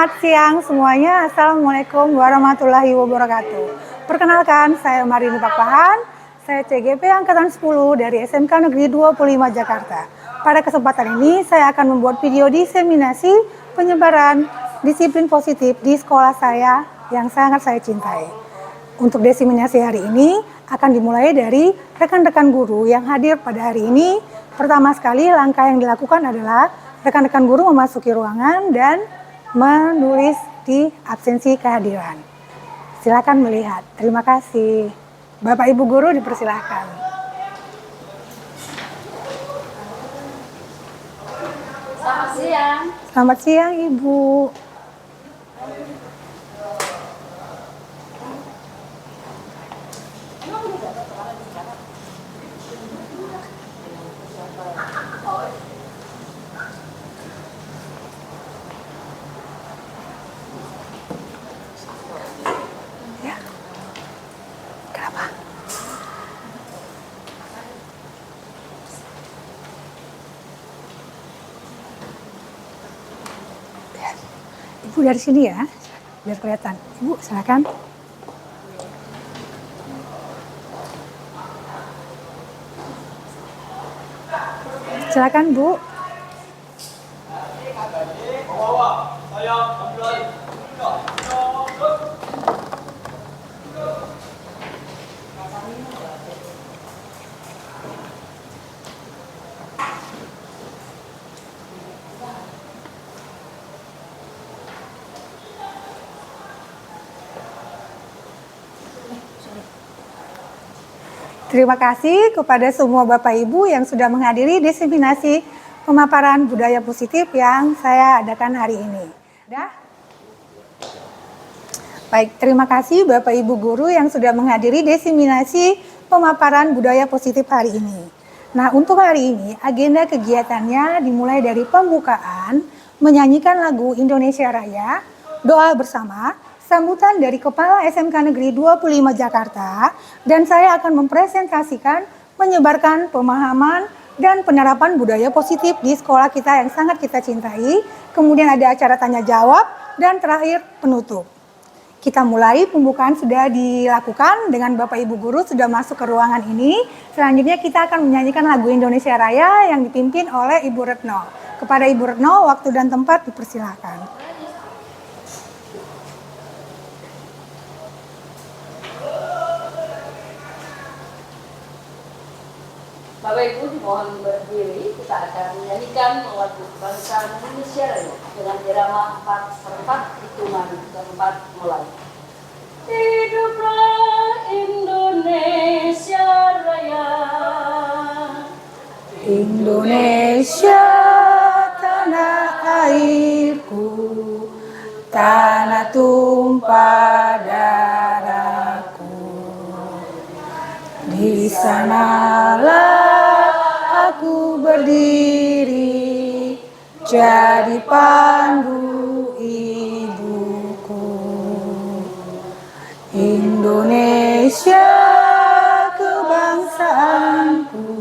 Selamat siang semuanya. Assalamualaikum warahmatullahi wabarakatuh. Perkenalkan, saya Marini Pakpahan. Saya CGP Angkatan 10 dari SMK Negeri 25 Jakarta. Pada kesempatan ini, saya akan membuat video diseminasi penyebaran disiplin positif di sekolah saya yang sangat saya cintai. Untuk diseminasi hari ini akan dimulai dari rekan-rekan guru yang hadir pada hari ini. Pertama sekali, langkah yang dilakukan adalah rekan-rekan guru memasuki ruangan dan menulis di absensi kehadiran. Silakan melihat. Terima kasih. Bapak Ibu guru dipersilahkan. Selamat siang. Selamat siang Ibu. Ya. Kenapa? Ya. Ibu dari sini ya, biar kelihatan. Ibu silakan. Silakan Bu. Terima kasih kepada semua Bapak Ibu yang sudah menghadiri diseminasi pemaparan budaya positif yang saya adakan hari ini. Dah? Baik, terima kasih Bapak Ibu guru yang sudah menghadiri diseminasi pemaparan budaya positif hari ini. Nah, untuk hari ini agenda kegiatannya dimulai dari pembukaan, menyanyikan lagu Indonesia Raya, doa bersama, sambutan dari Kepala SMK Negeri 25 Jakarta, dan saya akan mempresentasikan, menyebarkan pemahaman dan penerapan budaya positif di sekolah kita yang sangat kita cintai. Kemudian ada acara tanya jawab, dan terakhir penutup. Kita mulai, pembukaan sudah dilakukan dengan Bapak Ibu guru sudah masuk ke ruangan ini. Selanjutnya kita akan menyanyikan lagu Indonesia Raya yang dipimpin oleh Ibu Retno. Kepada Ibu Retno, waktu dan tempat dipersilakan. Bapak Ibu dimohon berdiri, kita akan menyanyikan lagu kebangsaan Indonesia Raya dengan irama 4/4 hitungan keempat mulai. Hiduplah Indonesia Raya. Indonesia tanah airku, tanah tumpah darahku. Di sanalah aku berdiri, jadi pandu ibuku. Indonesia kebangsaanku,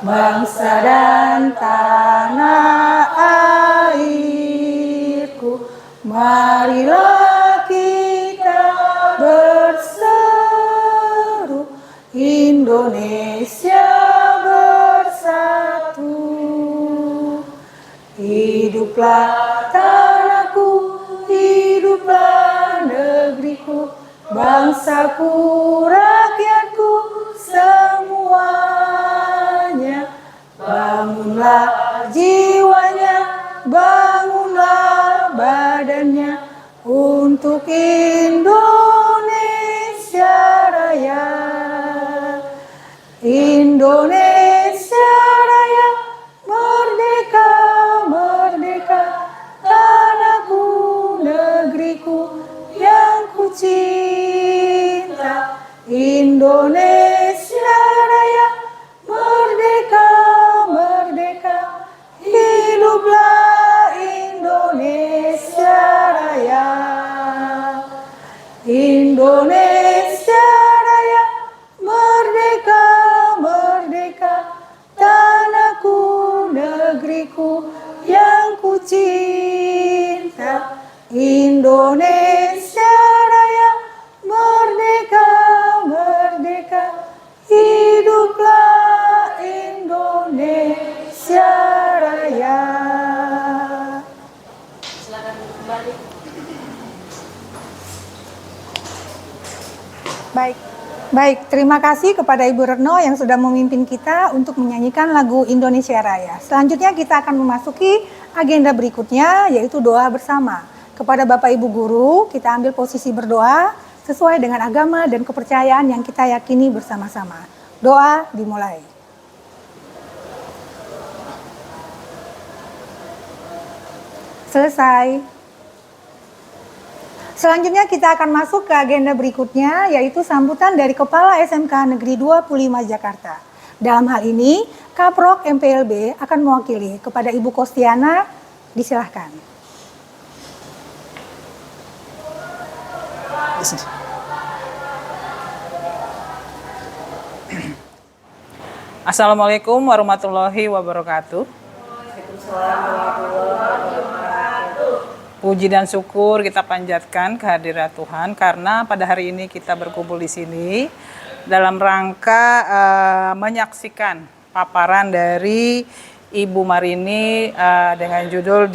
bangsa dan tanah airku. Marilah kita berseru, Indonesia bersatu. Hiduplah tanahku, hiduplah negeriku, bangsaku, rakyatku semuanya. Bangunlah jiwanya, bangunlah badannya untuk Indonesia Raya. Indonesia Raya, merdeka, merdeka, tanahku, negeriku yang ku cinta. Indonesia Raya, merdeka, merdeka, hiduplah Indonesia Raya. Indonesia Raya, merdeka, merdeka, tanahku, negeriku yang ku cinta. Indonesia Raya, merdeka, merdeka, hiduplah Indonesia Raya. Silakan kembali. Baik, terima kasih kepada Ibu Retno yang sudah memimpin kita untuk menyanyikan lagu Indonesia Raya. Selanjutnya kita akan memasuki agenda berikutnya, yaitu doa bersama. Kepada Bapak Ibu Guru, kita ambil posisi berdoa sesuai dengan agama dan kepercayaan yang kita yakini bersama-sama. Doa dimulai. Selesai. Selanjutnya kita akan masuk ke agenda berikutnya, yaitu sambutan dari Kepala SMK Negeri 25 Jakarta. Dalam hal ini, Kaprok MPLB akan mewakili kepada Ibu Kostiana, disilahkan. Assalamualaikum warahmatullahi wabarakatuh. Puji dan syukur kita panjatkan kehadirat Tuhan karena pada hari ini kita berkumpul di sini dalam rangka menyaksikan paparan dari Ibu Marini dengan judul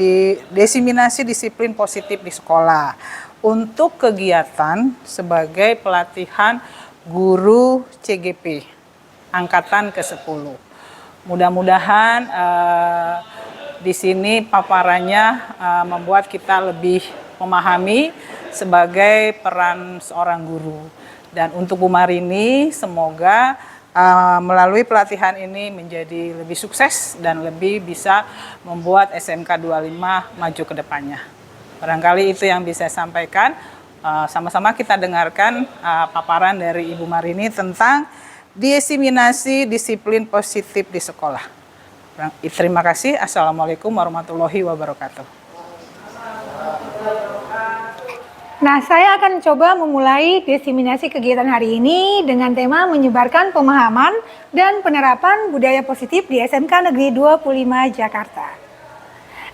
Desiminasi Disiplin Positif di Sekolah untuk kegiatan sebagai pelatihan guru CGP angkatan ke-10. Mudah-mudahan di sini paparannya membuat kita lebih memahami sebagai peran seorang guru. Dan untuk Bu Marini, semoga melalui pelatihan ini menjadi lebih sukses dan lebih bisa membuat SMK 25 maju ke depannya. Barangkali itu yang bisa saya sampaikan. Sama-sama kita dengarkan paparan dari Ibu Marini tentang desiminasi disiplin positif di sekolah. Terima kasih. Assalamualaikum warahmatullahi wabarakatuh. Nah, saya akan coba memulai desiminasi kegiatan hari ini dengan tema menyebarkan pemahaman dan penerapan budaya positif di SMK Negeri 25 Jakarta.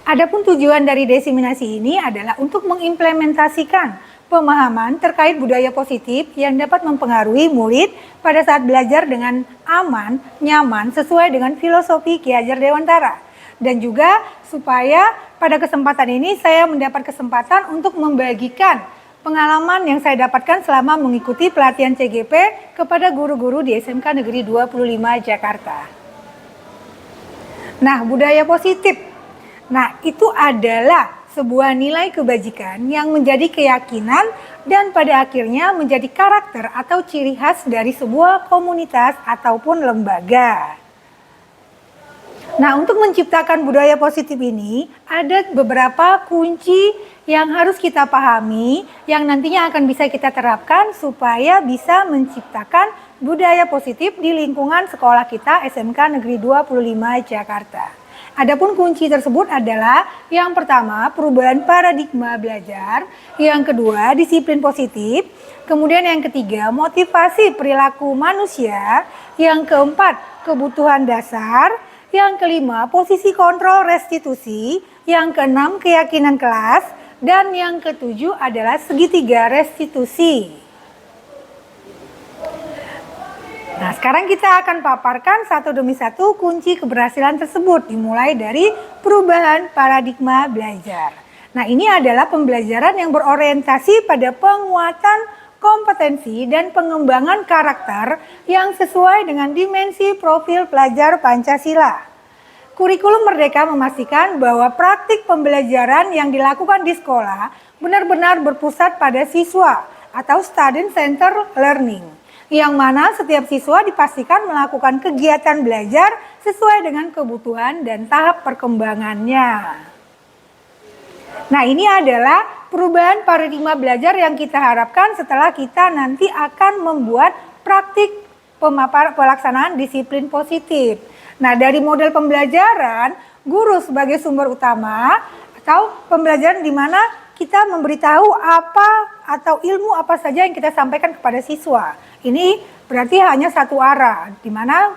Adapun tujuan dari desiminasi ini adalah untuk mengimplementasikan pemahaman terkait budaya positif yang dapat mempengaruhi murid pada saat belajar dengan aman, nyaman, sesuai dengan filosofi Ki Hajar Dewantara. Dan juga supaya pada kesempatan ini saya mendapat kesempatan untuk membagikan pengalaman yang saya dapatkan selama mengikuti pelatihan CGP kepada guru-guru di SMK Negeri 25 Jakarta. Nah, budaya positif. Nah, itu adalah sebuah nilai kebajikan yang menjadi keyakinan dan pada akhirnya menjadi karakter atau ciri khas dari sebuah komunitas ataupun lembaga. Nah, untuk menciptakan budaya positif ini ada beberapa kunci yang harus kita pahami yang nantinya akan bisa kita terapkan supaya bisa menciptakan budaya positif di lingkungan sekolah kita SMK Negeri 25 Jakarta. Adapun kunci tersebut adalah yang pertama perubahan paradigma belajar, yang kedua disiplin positif, kemudian yang ketiga motivasi perilaku manusia, yang keempat kebutuhan dasar, yang kelima posisi kontrol restitusi, yang keenam keyakinan kelas, dan yang ketujuh adalah segitiga restitusi. Nah, sekarang kita akan paparkan satu demi satu kunci keberhasilan tersebut, dimulai dari perubahan paradigma belajar. Nah, ini adalah pembelajaran yang berorientasi pada penguatan kompetensi dan pengembangan karakter yang sesuai dengan dimensi profil pelajar Pancasila. Kurikulum Merdeka memastikan bahwa praktik pembelajaran yang dilakukan di sekolah benar-benar berpusat pada siswa atau student center learning, yang mana setiap siswa dipastikan melakukan kegiatan belajar sesuai dengan kebutuhan dan tahap perkembangannya. Nah, ini adalah perubahan paradigma belajar yang kita harapkan setelah kita nanti akan membuat praktik pelaksanaan disiplin positif. Nah, dari model pembelajaran, guru sebagai sumber utama atau pembelajaran di mana kita memberitahu apa atau ilmu apa saja yang kita sampaikan kepada siswa. Ini berarti hanya satu arah, di mana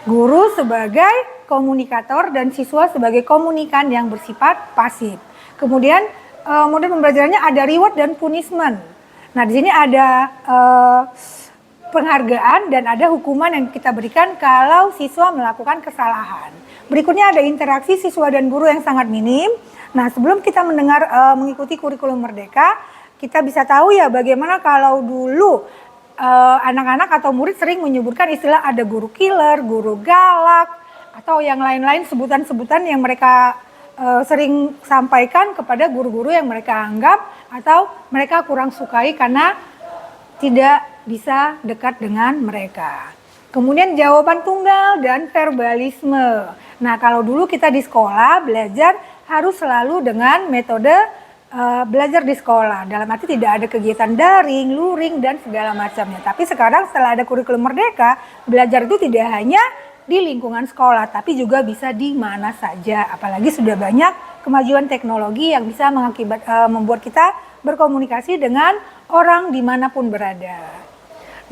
guru sebagai komunikator dan siswa sebagai komunikan yang bersifat pasif. Kemudian model pembelajarannya ada reward dan punishment. Nah, di sini ada penghargaan dan ada hukuman yang kita berikan kalau siswa melakukan kesalahan. Berikutnya ada interaksi siswa dan guru yang sangat minim. Nah, sebelum kita mengikuti kurikulum Merdeka, kita bisa tahu ya bagaimana kalau dulu anak-anak atau murid sering menyebutkan istilah ada guru killer, guru galak, atau yang lain-lain sebutan-sebutan yang mereka sering sampaikan kepada guru-guru yang mereka anggap atau mereka kurang sukai karena tidak bisa dekat dengan mereka. Kemudian jawaban tunggal dan verbalisme. Nah, kalau dulu kita di sekolah belajar harus selalu dengan metode belajar di sekolah. Dalam arti tidak ada kegiatan daring, luring, dan segala macamnya. Tapi sekarang setelah ada kurikulum Merdeka, belajar itu tidak hanya di lingkungan sekolah, tapi juga bisa di mana saja. Apalagi sudah banyak kemajuan teknologi yang bisa membuat kita berkomunikasi dengan orang dimanapun berada.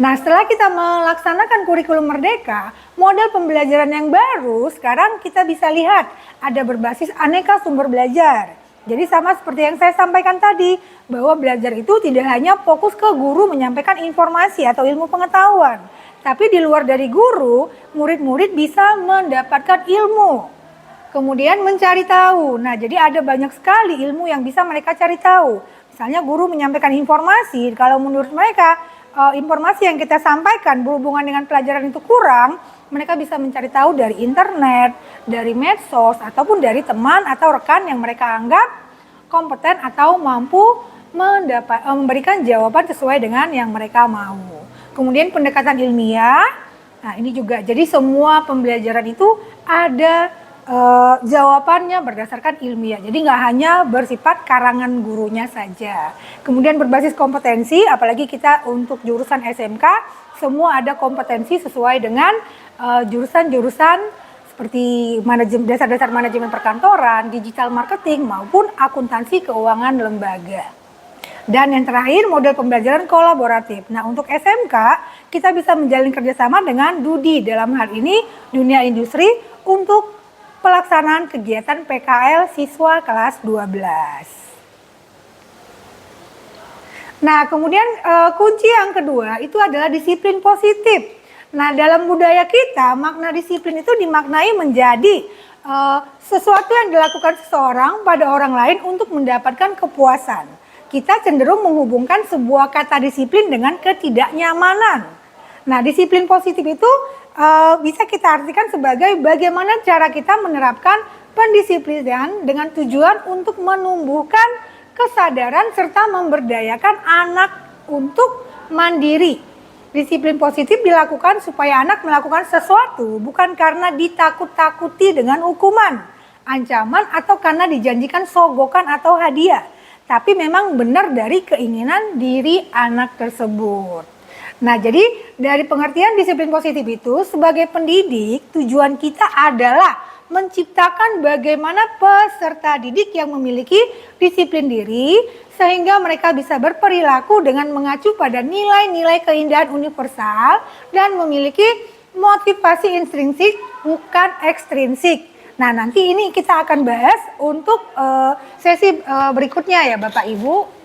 Nah, setelah kita melaksanakan kurikulum Merdeka, model pembelajaran yang baru sekarang kita bisa lihat ada berbasis aneka sumber belajar. Jadi sama seperti yang saya sampaikan tadi, bahwa belajar itu tidak hanya fokus ke guru menyampaikan informasi atau ilmu pengetahuan, tapi di luar dari guru, murid-murid bisa mendapatkan ilmu, kemudian mencari tahu. Nah, jadi ada banyak sekali ilmu yang bisa mereka cari tahu. Misalnya guru menyampaikan informasi, kalau menurut mereka informasi yang kita sampaikan berhubungan dengan pelajaran itu kurang, mereka bisa mencari tahu dari internet, dari medsos, ataupun dari teman atau rekan yang mereka anggap kompeten atau mampu memberikan jawaban sesuai dengan yang mereka mau. Kemudian pendekatan ilmiah, nah ini juga, jadi semua pembelajaran itu ada jawabannya berdasarkan ilmiah. Jadi nggak hanya bersifat karangan gurunya saja. Kemudian berbasis kompetensi, apalagi kita untuk jurusan SMK, semua ada kompetensi sesuai dengan jurusan-jurusan seperti dasar-dasar manajemen perkantoran, digital marketing, maupun akuntansi keuangan lembaga. Dan yang terakhir, model pembelajaran kolaboratif. Nah, untuk SMK, kita bisa menjalin kerjasama dengan DUDI, dalam hal ini dunia industri, untuk pelaksanaan kegiatan PKL siswa kelas 12. Nah, kemudian kunci yang kedua itu adalah disiplin positif. Nah, dalam budaya kita, makna disiplin itu dimaknai menjadi sesuatu yang dilakukan seseorang pada orang lain untuk mendapatkan kepuasan. Kita cenderung menghubungkan sebuah kata disiplin dengan ketidaknyamanan. Nah, disiplin positif itu bisa kita artikan sebagai bagaimana cara kita menerapkan pendisiplinan dengan tujuan untuk menumbuhkan kesadaran serta memberdayakan anak untuk mandiri. Disiplin positif dilakukan supaya anak melakukan sesuatu bukan karena ditakut-takuti dengan hukuman, ancaman, atau karena dijanjikan sogokan atau hadiah, tapi memang benar dari keinginan diri anak tersebut. Nah, jadi dari pengertian disiplin positif itu, sebagai pendidik, tujuan kita adalah menciptakan bagaimana peserta didik yang memiliki disiplin diri, sehingga mereka bisa berperilaku dengan mengacu pada nilai-nilai keindahan universal dan memiliki motivasi intrinsik bukan ekstrinsik. Nah, nanti ini kita akan bahas untuk sesi berikutnya ya Bapak Ibu.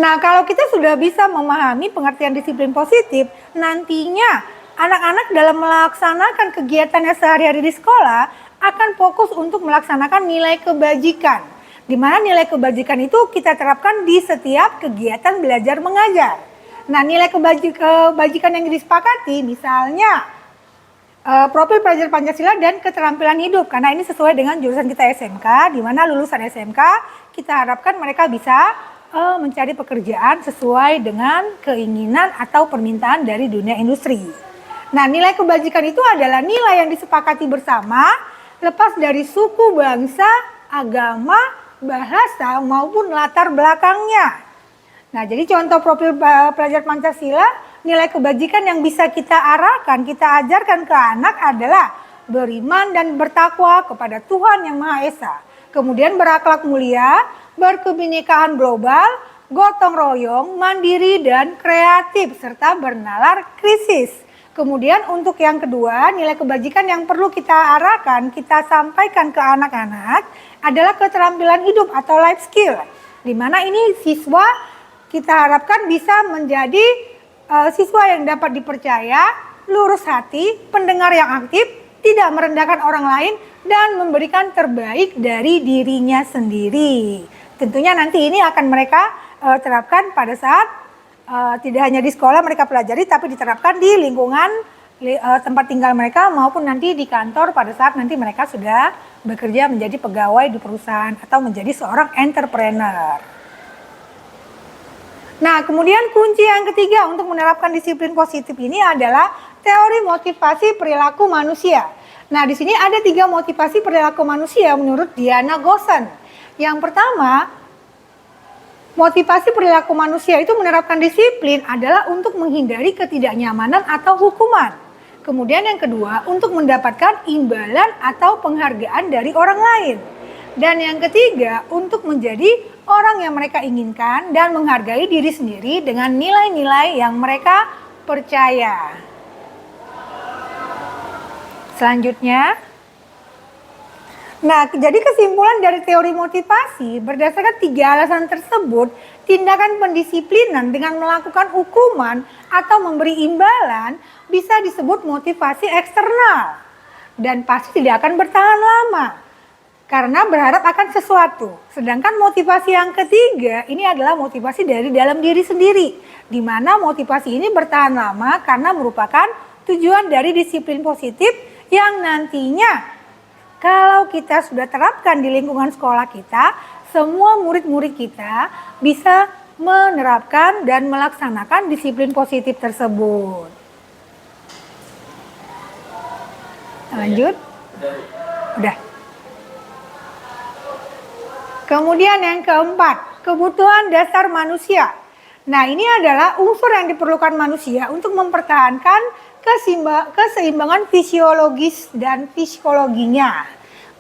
Nah, kalau kita sudah bisa memahami pengertian disiplin positif, nantinya anak-anak dalam melaksanakan kegiatannya sehari-hari di sekolah akan fokus untuk melaksanakan nilai kebajikan. Di mana nilai kebajikan itu kita terapkan di setiap kegiatan belajar mengajar. Nah, nilai kebajikan yang disepakati misalnya profil pelajar Pancasila dan keterampilan hidup, karena ini sesuai dengan jurusan kita SMK, di mana lulusan SMK kita harapkan mereka bisa mencari pekerjaan sesuai dengan keinginan atau permintaan dari dunia industri. Nah, nilai kebajikan itu adalah nilai yang disepakati bersama, lepas dari suku, bangsa, agama, bahasa, maupun latar belakangnya. Nah, jadi contoh profil pelajar Pancasila, nilai kebajikan yang bisa kita arahkan, kita ajarkan ke anak adalah beriman dan bertakwa kepada Tuhan Yang Maha Esa. Kemudian berakhlak mulia, berkebinekaan global, gotong royong, mandiri, dan kreatif, serta bernalar krisis. Kemudian untuk yang kedua, nilai kebajikan yang perlu kita arahkan, kita sampaikan ke anak-anak adalah keterampilan hidup atau life skill. Di mana ini siswa kita harapkan bisa menjadi siswa yang dapat dipercaya, lurus hati, pendengar yang aktif, tidak merendahkan orang lain, dan memberikan terbaik dari dirinya sendiri. Tentunya nanti ini akan mereka terapkan pada saat tidak hanya di sekolah mereka pelajari, tapi diterapkan di lingkungan tempat tinggal mereka maupun nanti di kantor pada saat nanti mereka sudah bekerja menjadi pegawai di perusahaan atau menjadi seorang entrepreneur. Nah, kemudian kunci yang ketiga untuk menerapkan disiplin positif ini adalah teori motivasi perilaku manusia. Nah, di sini ada 3 motivasi perilaku manusia menurut Diana Gossen. Yang pertama, motivasi perilaku manusia itu menerapkan disiplin adalah untuk menghindari ketidaknyamanan atau hukuman. Kemudian yang kedua, untuk mendapatkan imbalan atau penghargaan dari orang lain. Dan yang ketiga, untuk menjadi orang yang mereka inginkan dan menghargai diri sendiri dengan nilai-nilai yang mereka percaya. Selanjutnya, nah, jadi kesimpulan dari teori motivasi berdasarkan 3 alasan tersebut, tindakan pendisiplinan dengan melakukan hukuman atau memberi imbalan bisa disebut motivasi eksternal dan pasti tidak akan bertahan lama karena berharap akan sesuatu. Sedangkan motivasi yang ketiga ini adalah motivasi dari dalam diri sendiri, di mana motivasi ini bertahan lama karena merupakan tujuan dari disiplin positif yang nantinya kalau kita sudah terapkan di lingkungan sekolah kita, semua murid-murid kita bisa menerapkan dan melaksanakan disiplin positif tersebut. Lanjut? Udah. Kemudian yang keempat, kebutuhan dasar manusia. Nah, ini adalah unsur yang diperlukan manusia untuk mempertahankan keseimbangan fisiologis dan psikologinya.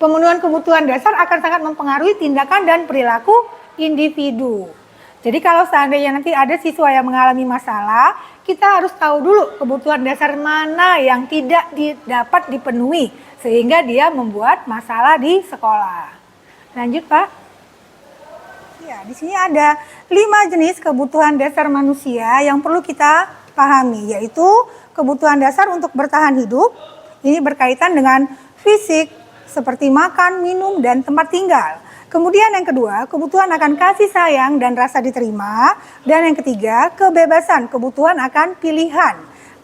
Pemenuhan kebutuhan dasar akan sangat mempengaruhi tindakan dan perilaku individu. Jadi kalau seandainya nanti ada siswa yang mengalami masalah, kita harus tahu dulu kebutuhan dasar mana yang tidak dapat dipenuhi sehingga dia membuat masalah di sekolah. Lanjut, Pak. Ya, di sini ada 5 jenis kebutuhan dasar manusia yang perlu kita pahami, yaitu kebutuhan dasar untuk bertahan hidup. Ini berkaitan dengan fisik seperti makan, minum, dan tempat tinggal. Kemudian yang kedua, kebutuhan akan kasih sayang dan rasa diterima. Dan yang ketiga, kebebasan, kebutuhan akan pilihan.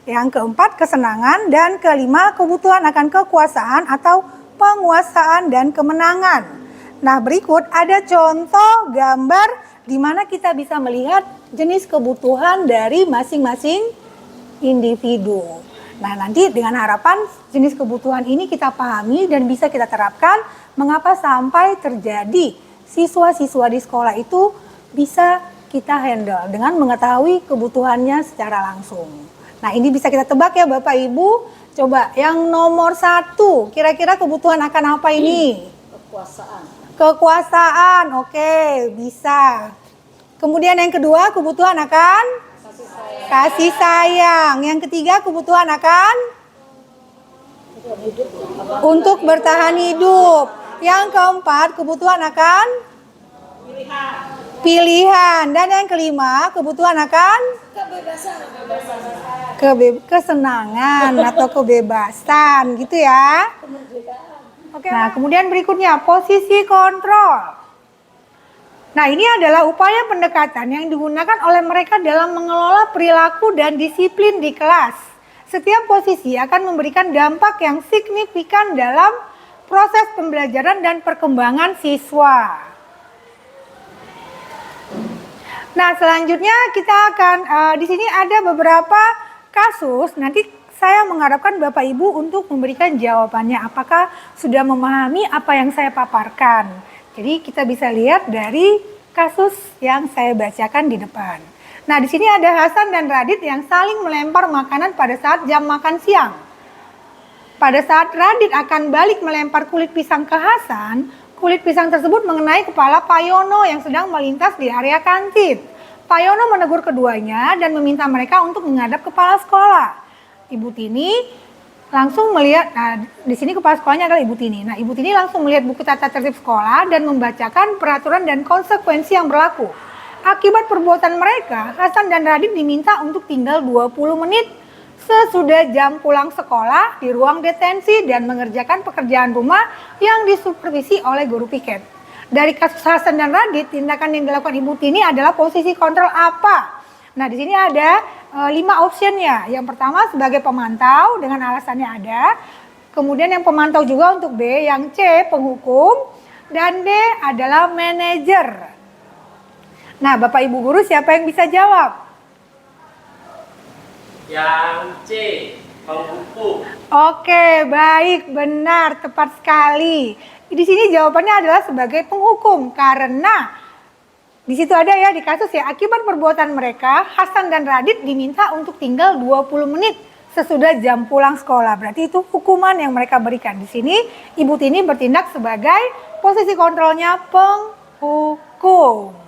Yang keempat, kesenangan. Dan kelima, kebutuhan akan kekuasaan atau penguasaan dan kemenangan. Nah, berikut ada contoh gambar di mana kita bisa melihat jenis kebutuhan dari masing-masing individu. Nah, nanti dengan harapan jenis kebutuhan ini kita pahami dan bisa kita terapkan. Mengapa sampai terjadi siswa-siswa di sekolah itu bisa kita handle dengan mengetahui kebutuhannya secara langsung. Nah, ini bisa kita tebak ya Bapak Ibu. Coba yang nomor 1, kira-kira kebutuhan akan apa ini? Kekuasaan. Kekuasaan, oke, bisa. Kemudian yang kedua, kebutuhan akan kasih sayang. Yang ketiga, kebutuhan akan untuk bertahan hidup. Yang keempat, kebutuhan akan pilihan. Dan yang kelima, kebutuhan akan kesenangan atau kebebasan, gitu ya. Oke. Nah, kemudian berikutnya posisi kontrol. Nah, ini adalah upaya pendekatan yang digunakan oleh mereka dalam mengelola perilaku dan disiplin di kelas. Setiap posisi akan memberikan dampak yang signifikan dalam proses pembelajaran dan perkembangan siswa. Nah, selanjutnya kita akan di sini ada beberapa kasus. Nanti saya mengharapkan Bapak Ibu untuk memberikan jawabannya. Apakah sudah memahami apa yang saya paparkan? Jadi kita bisa lihat dari kasus yang saya bacakan di depan. Nah, di sini ada Hasan dan Radit yang saling melempar makanan pada saat jam makan siang. Pada saat Radit akan balik melempar kulit pisang ke Hasan, kulit pisang tersebut mengenai kepala Pak Yono yang sedang melintas di area kantin. Pak Yono menegur keduanya dan meminta mereka untuk menghadap kepala sekolah. Ibu Tini langsung melihat, nah di sini kepala sekolahnya adalah Ibu Tini. Nah, Ibu Tini langsung melihat buku tata tertib sekolah dan membacakan peraturan dan konsekuensi yang berlaku. Akibat perbuatan mereka, Hasan dan Radit diminta untuk tinggal 20 menit sesudah jam pulang sekolah di ruang detensi dan mengerjakan pekerjaan rumah yang disupervisi oleh guru piket. Dari kasus Hasan dan Radit, tindakan yang dilakukan Ibu Tini adalah posisi kontrol apa? Nah, di sini ada 5 optionnya. Yang pertama sebagai pemantau dengan alasannya ada. Kemudian yang pemantau juga untuk B, yang C penghukum, dan D adalah manajer. Nah, Bapak Ibu guru siapa yang bisa jawab? Yang C, penghukum. Oke, baik, benar, tepat sekali. Di sini jawabannya adalah sebagai penghukum karena di situ ada ya di kasus ya, akibat perbuatan mereka Hasan dan Radit diminta untuk tinggal 20 menit sesudah jam pulang sekolah. Berarti itu hukuman yang mereka berikan. Di sini Ibu Tini bertindak sebagai posisi kontrolnya penghukum.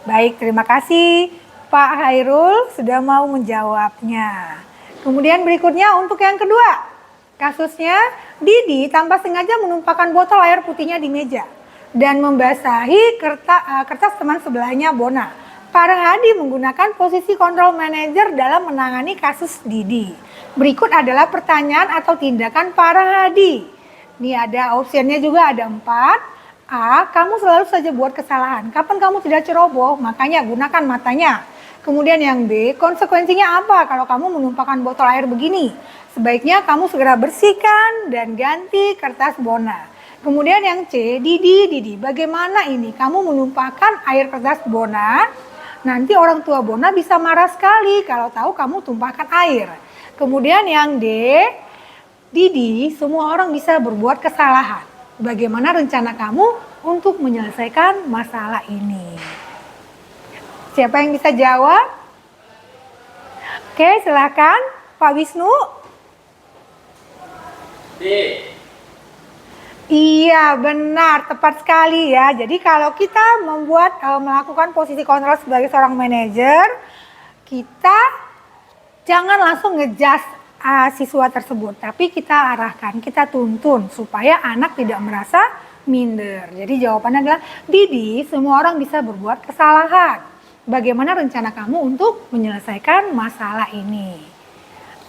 Baik, terima kasih Pak Hairul sudah mau menjawabnya. Kemudian berikutnya untuk yang kedua. Kasusnya Didi tanpa sengaja menumpahkan botol air putihnya di meja dan membasahi kertas teman sebelahnya Bona. Parahadi menggunakan posisi kontrol manajer dalam menangani kasus Didi. Berikut adalah pertanyaan atau tindakan Parahadi. Ini ada opsinya juga ada 4. A. Kamu selalu saja buat kesalahan. Kapan kamu tidak ceroboh, makanya gunakan matanya. Kemudian yang B, konsekuensinya apa kalau kamu menumpahkan botol air begini? Sebaiknya kamu segera bersihkan dan ganti kertas Bona. Kemudian yang C, Didi, bagaimana ini? Kamu menumpahkan air kertas Bona, nanti orang tua Bona bisa marah sekali kalau tahu kamu tumpahkan air. Kemudian yang D, Didi, semua orang bisa berbuat kesalahan. Bagaimana rencana kamu untuk menyelesaikan masalah ini? Siapa yang bisa jawab? Oke, silakan Pak Wisnu. D. Iya, benar, tepat sekali ya. Jadi kalau kita melakukan posisi kontrol sebagai seorang manajer, kita jangan langsung ngejudge siswa tersebut, tapi kita arahkan, kita tuntun supaya anak tidak merasa minder. Jadi jawabannya adalah Didi, semua orang bisa berbuat kesalahan. Bagaimana rencana kamu untuk menyelesaikan masalah ini?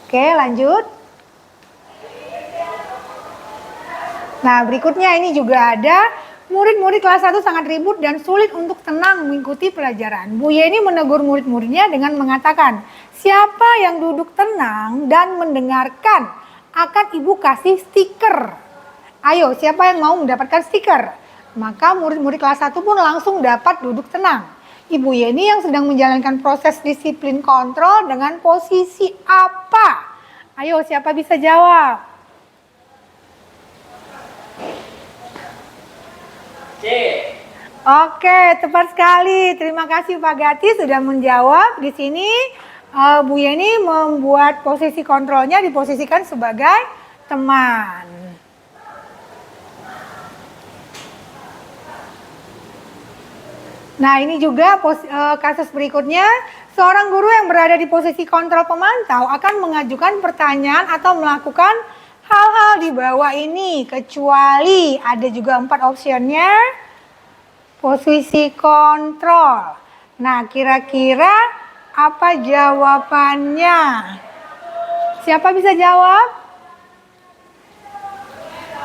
Oke, lanjut. Nah, berikutnya ini juga ada murid-murid kelas 1 sangat ribut dan sulit untuk tenang mengikuti pelajaran. Bu Yeni menegur murid-muridnya dengan mengatakan, siapa yang duduk tenang dan mendengarkan akan ibu kasih stiker. Ayo, siapa yang mau mendapatkan stiker? Maka murid-murid kelas 1 pun langsung dapat duduk tenang. Ibu Yeni yang sedang menjalankan proses disiplin kontrol dengan posisi apa? Ayo, siapa bisa jawab? C. Oke, tepat sekali. Terima kasih Pak Gati sudah menjawab. Di sini Bu Yeni membuat posisi kontrolnya diposisikan sebagai teman. Nah, ini juga kasus berikutnya. Seorang guru yang berada di posisi kontrol pemantau akan mengajukan pertanyaan atau melakukan hal-hal di bawah ini, kecuali ada juga 4 optionnya. Posisi kontrol. Nah, kira-kira apa jawabannya? Siapa bisa jawab?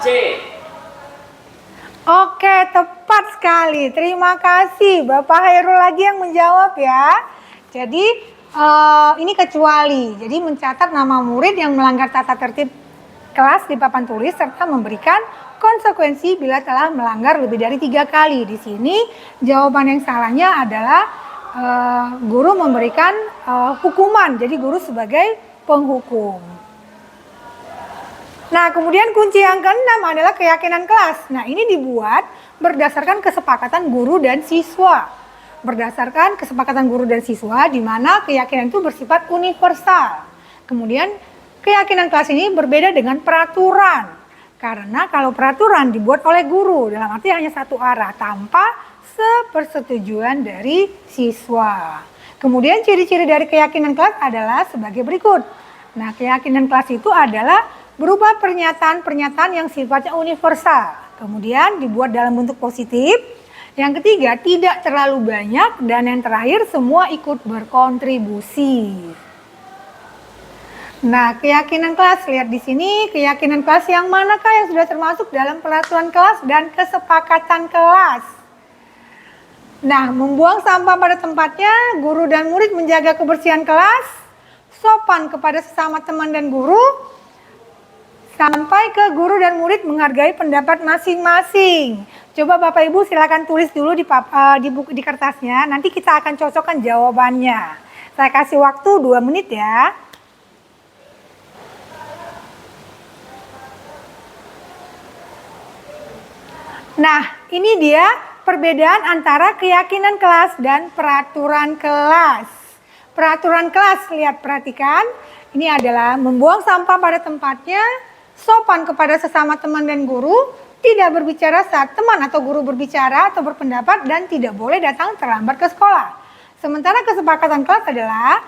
C. Oke, tepat sekali. Terima kasih. Bapak Hairul lagi yang menjawab ya. Jadi, ini kecuali. Jadi mencatat nama murid yang melanggar tata tertib kelas di papan tulis serta memberikan konsekuensi bila telah melanggar lebih dari 3 kali. Di sini jawaban yang salahnya adalah guru memberikan hukuman. Jadi guru sebagai penghukum. Nah, kemudian kunci yang ke-6 adalah keyakinan kelas. Nah, ini dibuat berdasarkan kesepakatan guru dan siswa. Berdasarkan kesepakatan guru dan siswa di mana keyakinan itu bersifat universal. Kemudian keyakinan kelas ini berbeda dengan peraturan. Karena kalau peraturan dibuat oleh guru dalam arti hanya satu arah tanpa sepersetujuan dari siswa. Kemudian ciri-ciri dari keyakinan kelas adalah sebagai berikut. Nah, keyakinan kelas itu adalah berupa pernyataan-pernyataan yang sifatnya universal. Kemudian dibuat dalam bentuk positif. Yang ketiga, tidak terlalu banyak. Dan yang terakhir, semua ikut berkontribusi. Nah, keyakinan kelas, lihat di sini, keyakinan kelas yang manakah yang sudah termasuk dalam peraturan kelas dan kesepakatan kelas? Nah, membuang sampah pada tempatnya, guru dan murid menjaga kebersihan kelas, sopan kepada sesama teman dan guru, sampai ke guru dan murid menghargai pendapat masing-masing. Coba Bapak Ibu silakan tulis dulu di kertasnya, nanti kita akan cocokkan jawabannya. Saya kasih waktu 2 menit ya. Nah, ini dia perbedaan antara keyakinan kelas dan peraturan kelas. Peraturan kelas, lihat perhatikan, ini adalah membuang sampah pada tempatnya, sopan kepada sesama teman dan guru, tidak berbicara saat teman atau guru berbicara atau berpendapat, dan tidak boleh datang terlambat ke sekolah. Sementara kesepakatan kelas adalah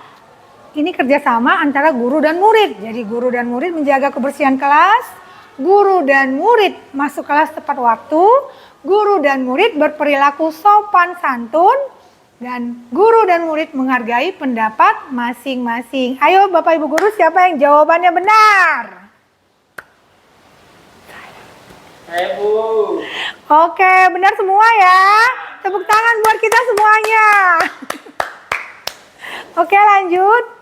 ini kerjasama antara guru dan murid. Jadi guru dan murid menjaga kebersihan kelas, guru dan murid masuk kelas tepat waktu, guru dan murid berperilaku sopan santun, dan guru dan murid menghargai pendapat masing-masing. Ayo Bapak Ibu guru, siapa yang jawabannya benar? Saya Bu. Oke, benar semua ya. Tepuk tangan buat kita semuanya. Oke, lanjut.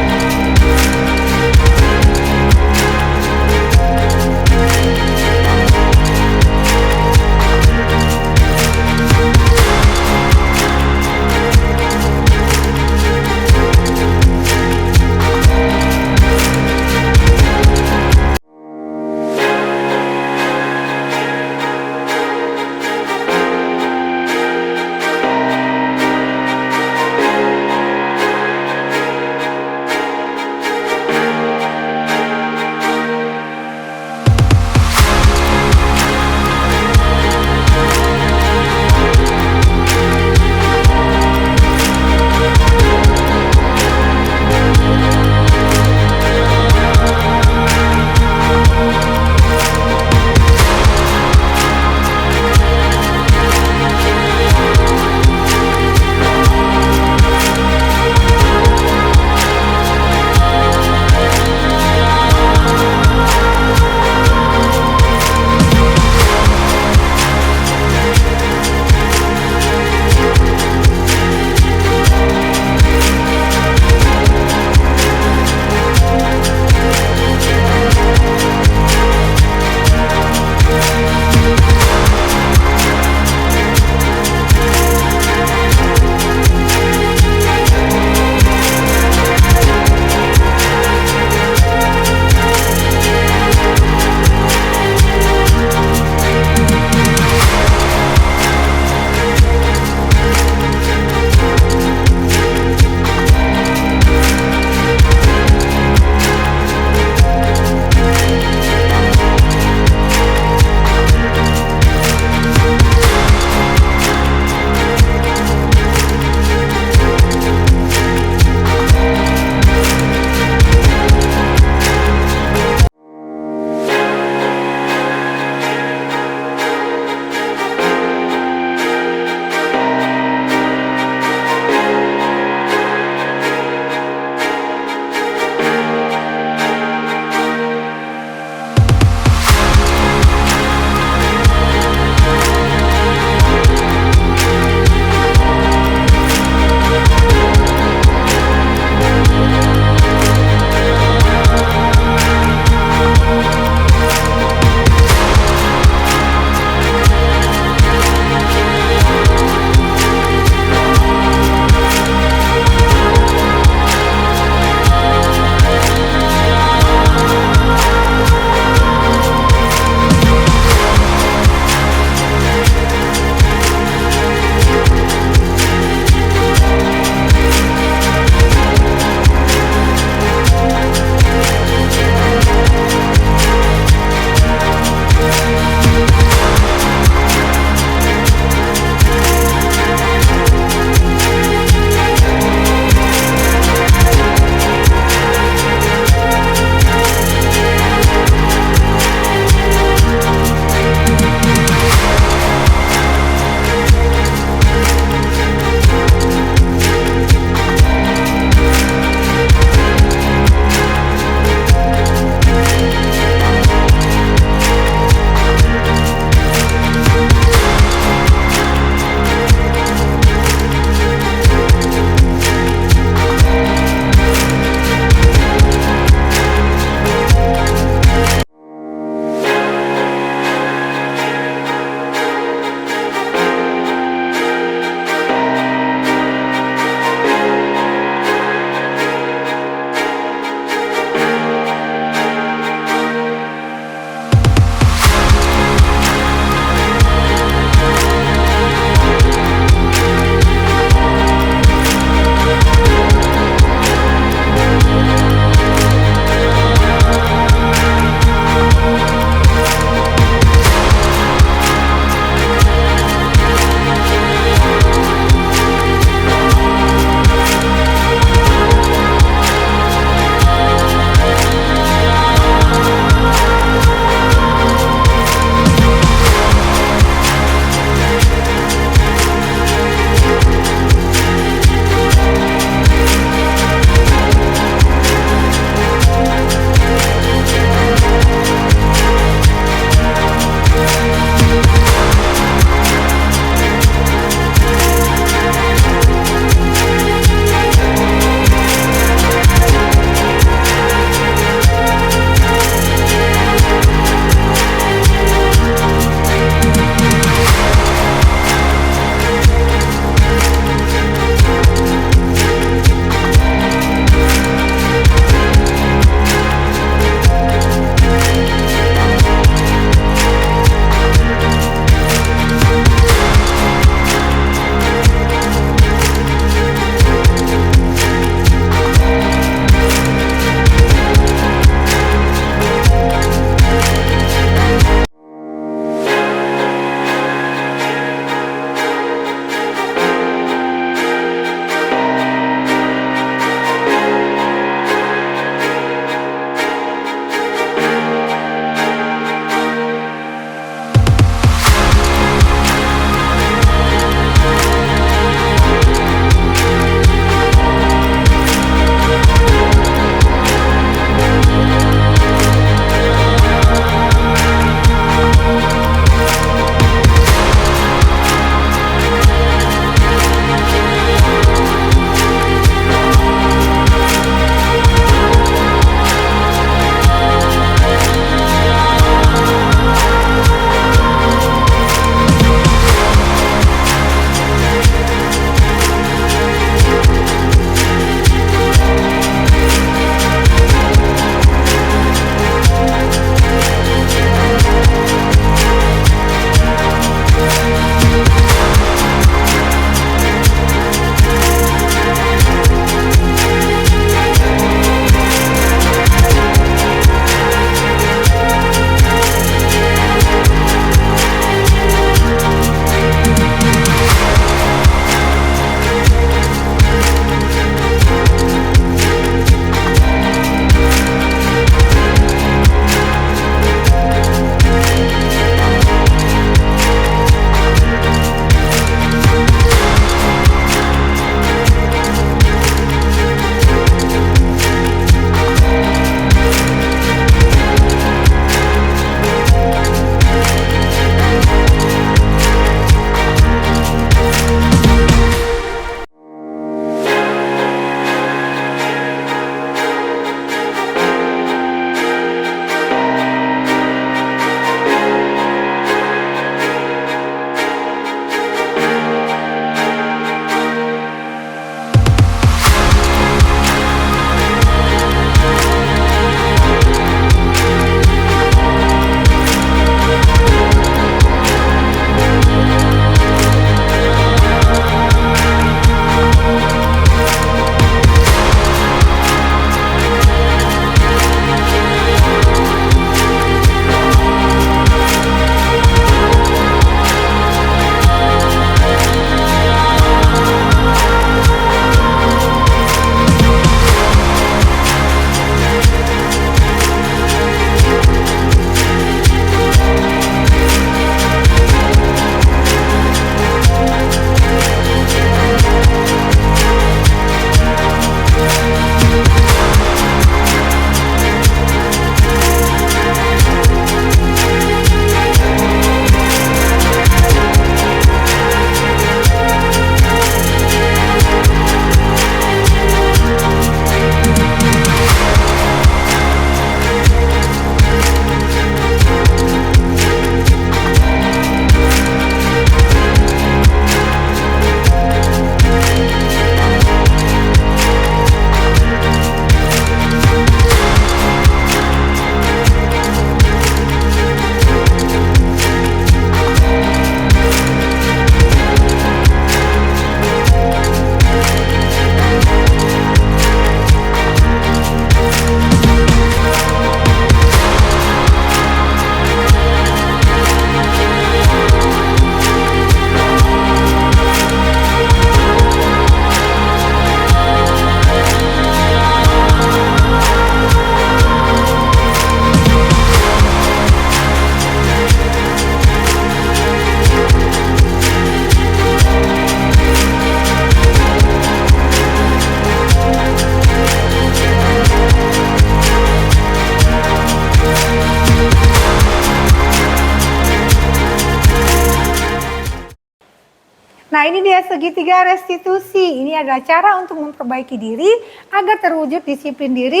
Nah, ini dia segitiga restitusi. Ini adalah cara untuk memperbaiki diri agar terwujud disiplin diri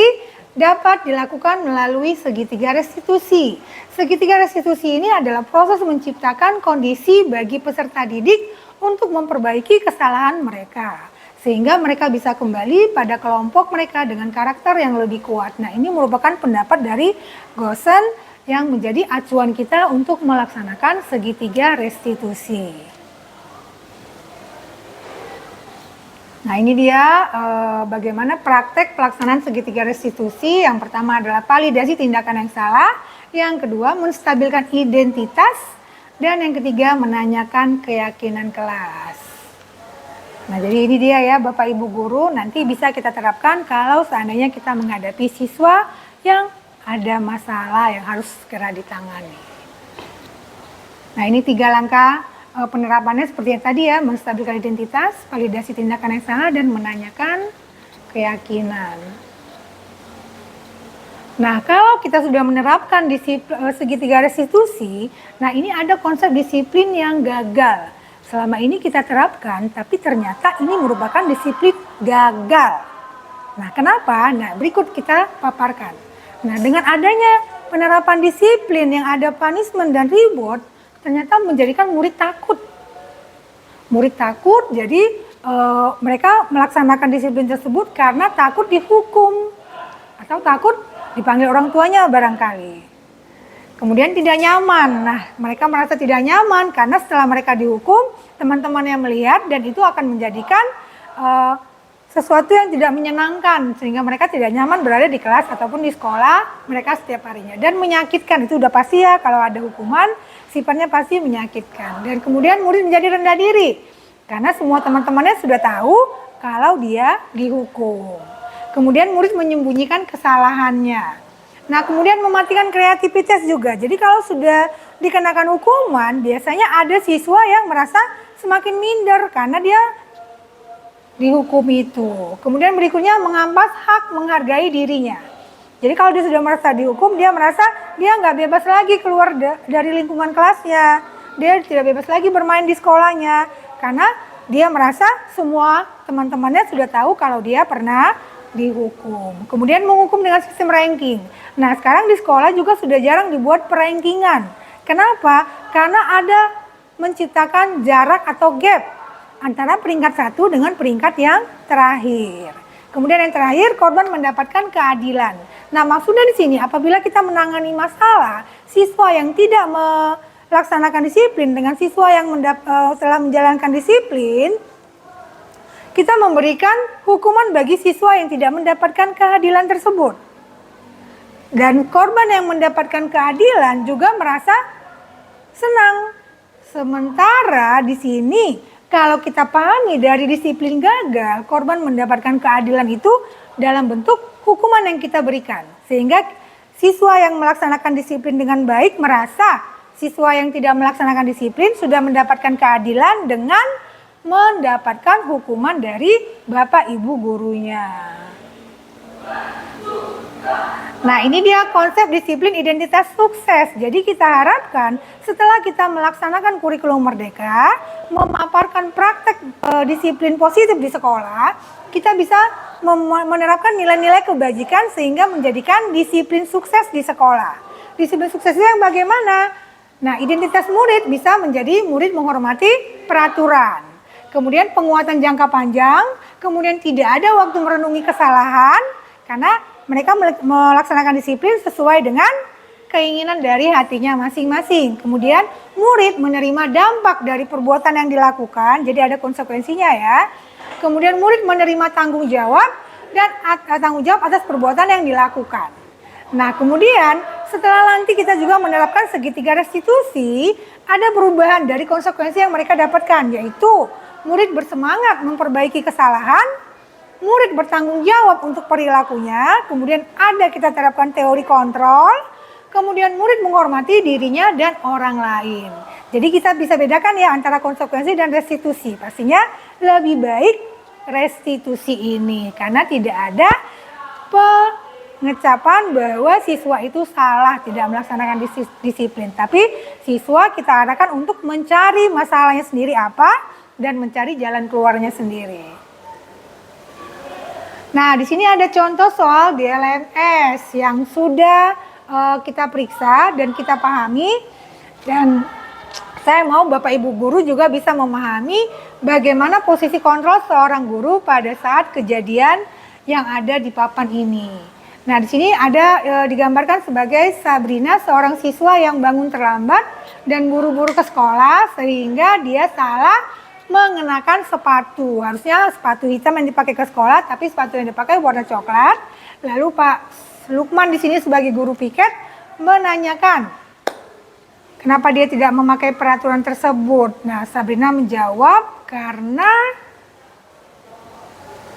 dapat dilakukan melalui segitiga restitusi. Segitiga restitusi ini adalah proses menciptakan kondisi bagi peserta didik untuk memperbaiki kesalahan mereka, sehingga mereka bisa kembali pada kelompok mereka dengan karakter yang lebih kuat. Nah, ini merupakan pendapat dari Gosen yang menjadi acuan kita untuk melaksanakan segitiga restitusi. Nah, ini dia bagaimana praktek pelaksanaan segitiga restitusi. Yang pertama adalah validasi tindakan yang salah, yang kedua menstabilkan identitas, dan yang ketiga menanyakan keyakinan kelas. Nah, jadi ini dia ya Bapak Ibu guru, nanti bisa kita terapkan kalau seandainya kita menghadapi siswa yang ada masalah yang harus segera ditangani. Nah, ini 3 langkah penerapannya seperti yang tadi ya, menstabilkan identitas, validasi tindakan yang salah, dan menanyakan keyakinan. Nah, kalau kita sudah menerapkan segitiga restitusi, nah ini ada konsep disiplin yang gagal. Selama ini kita terapkan, tapi ternyata ini merupakan disiplin gagal. Nah, kenapa? Nah, berikut kita paparkan. Nah, dengan adanya penerapan disiplin yang ada punishment dan reward, ternyata menjadikan murid takut. Murid takut, jadi mereka melaksanakan disiplin tersebut karena takut dihukum atau takut dipanggil orang tuanya barangkali. Kemudian tidak nyaman. Nah, mereka merasa tidak nyaman karena setelah mereka dihukum, teman-temannya melihat dan itu akan menjadikan sesuatu yang tidak menyenangkan sehingga mereka tidak nyaman berada di kelas ataupun di sekolah mereka setiap harinya, dan menyakitkan. Itu udah pasti ya, kalau ada hukuman sifatnya pasti menyakitkan. Dan kemudian murid menjadi rendah diri karena semua teman-temannya sudah tahu kalau dia dihukum. Kemudian murid menyembunyikan kesalahannya. Nah, kemudian mematikan kreativitas juga. Jadi kalau sudah dikenakan hukuman, biasanya ada siswa yang merasa semakin minder karena dia dihukum itu. Kemudian berikutnya mengampas hak menghargai dirinya. Jadi kalau dia sudah merasa dihukum, dia merasa dia nggak bebas lagi keluar dari lingkungan kelasnya. Dia tidak bebas lagi bermain di sekolahnya. Karena dia merasa semua teman-temannya sudah tahu kalau dia pernah dihukum. Kemudian menghukum dengan sistem ranking. Nah, sekarang di sekolah juga sudah jarang dibuat perankingan. Kenapa? Karena ada menciptakan jarak atau gap antara peringkat 1 dengan peringkat yang terakhir. Kemudian yang terakhir, korban mendapatkan keadilan. Nah, maksudnya di sini apabila kita menangani masalah siswa yang tidak melaksanakan disiplin dengan siswa yang telah menjalankan disiplin, kita memberikan hukuman bagi siswa yang tidak mendapatkan keadilan tersebut. Dan korban yang mendapatkan keadilan juga merasa senang. Sementara di sini kalau kita pahami dari disiplin gagal, korban mendapatkan keadilan itu dalam bentuk hukuman yang kita berikan. Sehingga siswa yang melaksanakan disiplin dengan baik merasa siswa yang tidak melaksanakan disiplin sudah mendapatkan keadilan dengan mendapatkan hukuman dari Bapak Ibu gurunya. Nah, ini dia konsep disiplin identitas sukses. Jadi kita harapkan setelah kita melaksanakan kurikulum merdeka, memaparkan praktek disiplin positif di sekolah, kita bisa menerapkan nilai-nilai kebajikan sehingga menjadikan disiplin sukses di sekolah. Disiplin sukses itu yang bagaimana? Nah, identitas murid bisa menjadi murid menghormati peraturan. Kemudian penguatan jangka panjang, kemudian tidak ada waktu merenungi kesalahan, karena mereka melaksanakan disiplin sesuai dengan keinginan dari hatinya masing-masing. Kemudian murid menerima dampak dari perbuatan yang dilakukan, jadi ada konsekuensinya ya. Kemudian murid menerima tanggung jawab dan tanggung jawab atas perbuatan yang dilakukan. Nah, kemudian setelah nanti kita juga menerapkan segitiga restitusi, ada perubahan dari konsekuensi yang mereka dapatkan, yaitu murid bersemangat memperbaiki kesalahan, murid bertanggung jawab untuk perilakunya, kemudian ada kita terapkan teori kontrol, kemudian murid menghormati dirinya dan orang lain. Jadi kita bisa bedakan ya antara konsekuensi dan restitusi. Pastinya lebih baik restitusi ini karena tidak ada pengecapan bahwa siswa itu salah tidak melaksanakan disiplin. Tapi siswa kita arahkan untuk mencari masalahnya sendiri apa, dan mencari jalan keluarnya sendiri. Nah, di sini ada contoh soal DLMS yang sudah kita periksa dan kita pahami, dan saya mau Bapak Ibu guru juga bisa memahami bagaimana posisi kontrol seorang guru pada saat kejadian yang ada di papan ini. Nah, di sini ada digambarkan sebagai Sabrina, seorang siswa yang bangun terlambat dan buru-buru ke sekolah sehingga dia salah mengenakan sepatu. Harusnya sepatu hitam yang dipakai ke sekolah, tapi sepatu yang dipakai warna coklat. Lalu Pak Lukman di sini sebagai guru piket menanyakan kenapa dia tidak memakai peraturan tersebut. Nah, Sabrina menjawab karena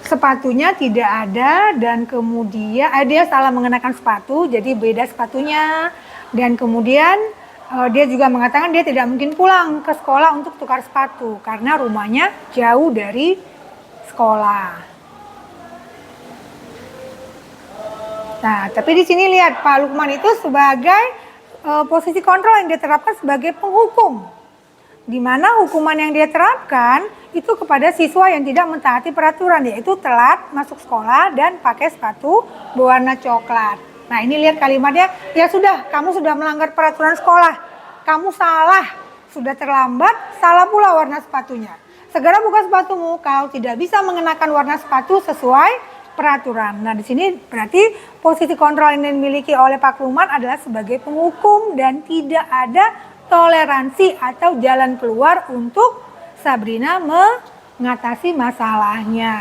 sepatunya tidak ada dan kemudian dia salah mengenakan sepatu, jadi beda sepatunya. Dan kemudian dia juga mengatakan dia tidak mungkin pulang ke sekolah untuk tukar sepatu karena rumahnya jauh dari sekolah. Nah, tapi di sini lihat Pak Lukman itu sebagai posisi kontrol yang diterapkan sebagai penghukum, di mana hukuman yang dia terapkan itu kepada siswa yang tidak mentaati peraturan, yaitu telat masuk sekolah dan pakai sepatu berwarna coklat. Nah, ini lihat kalimatnya, ya sudah, kamu sudah melanggar peraturan sekolah, kamu salah, sudah terlambat, salah pula warna sepatunya. Segera buka sepatumu, kau tidak bisa mengenakan warna sepatu sesuai peraturan. Nah, di sini berarti posisi kontrol yang dimiliki oleh Pak Lukman adalah sebagai penghukum dan tidak ada toleransi atau jalan keluar untuk Sabrina mengatasi masalahnya.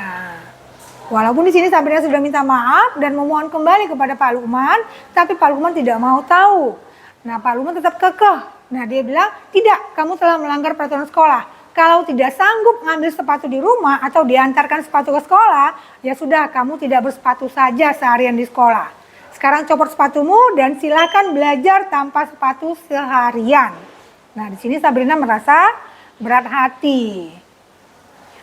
Walaupun di sini Sabrina sudah minta maaf dan memohon kembali kepada Pak Lukman, tapi Pak Lukman tidak mau tahu. Nah, Pak Lukman tetap kekeh. Nah, dia bilang, tidak, kamu telah melanggar peraturan sekolah. Kalau tidak sanggup ngambil sepatu di rumah atau diantarkan sepatu ke sekolah, ya sudah, kamu tidak bersepatu saja seharian di sekolah. Sekarang copot sepatumu dan silakan belajar tanpa sepatu seharian. Nah, di sini Sabrina merasa berat hati.